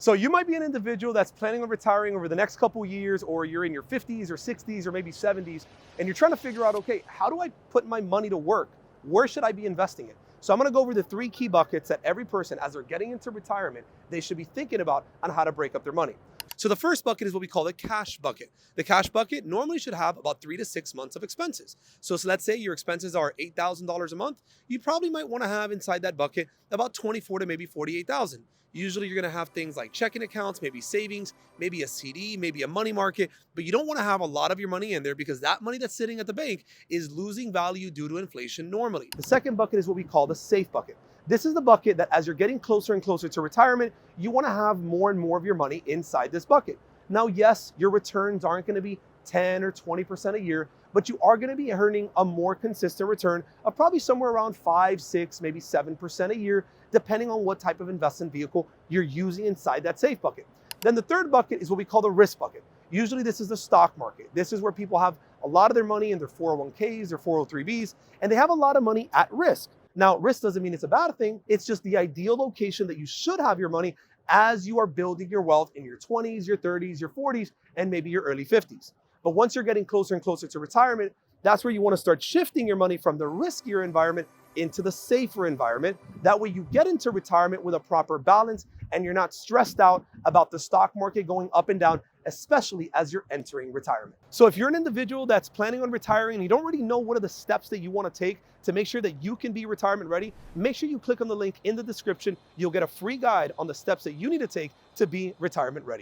So you might be an individual that's planning on retiring over the next couple years, or you're in your 50s or 60s or maybe 70s, and you're trying to figure out, okay, how do I put my money to work? Where should I be investing it? So I'm gonna go over the three key buckets that every person, as they're getting into retirement, they should be thinking about on how to break up their money. So the first bucket is what we call the cash bucket. The cash bucket normally should have about 3 to 6 months of expenses. So let's say your expenses are $8,000 a month. You probably might want to have inside that bucket about 24 to maybe 48,000. Usually you're going to have things like checking accounts, maybe savings, maybe a CD, maybe a money market, but you don't want to have a lot of your money in there because that money that's sitting at the bank is losing value due to inflation normally. The second bucket is what we call the safe bucket. This is the bucket that as you're getting closer and closer to retirement, you want to have more and more of your money inside this bucket. Now, yes, your returns aren't going to be 10 or 20% a year, but you are going to be earning a more consistent return of probably somewhere around 5, 6, maybe 7% a year, depending on what type of investment vehicle you're using inside that safe bucket. Then the third bucket is what we call the risk bucket. Usually this is the stock market. This is where people have a lot of their money in their 401ks, their 403bs, and they have a lot of money at risk. Now, risk doesn't mean it's a bad thing. It's just the ideal location that you should have your money as you are building your wealth in your 20s, your 30s, your 40s, and maybe your early 50s. But once you're getting closer and closer to retirement, that's where you want to start shifting your money from the riskier environment into the safer environment. That way you get into retirement with a proper balance and you're not stressed out about the stock market going up and down, especially as you're entering retirement. So if you're an individual that's planning on retiring and you don't really know what are the steps that you want to take to make sure that you can be retirement ready, make sure you click on the link in the description. You'll get a free guide on the steps that you need to take to be retirement ready.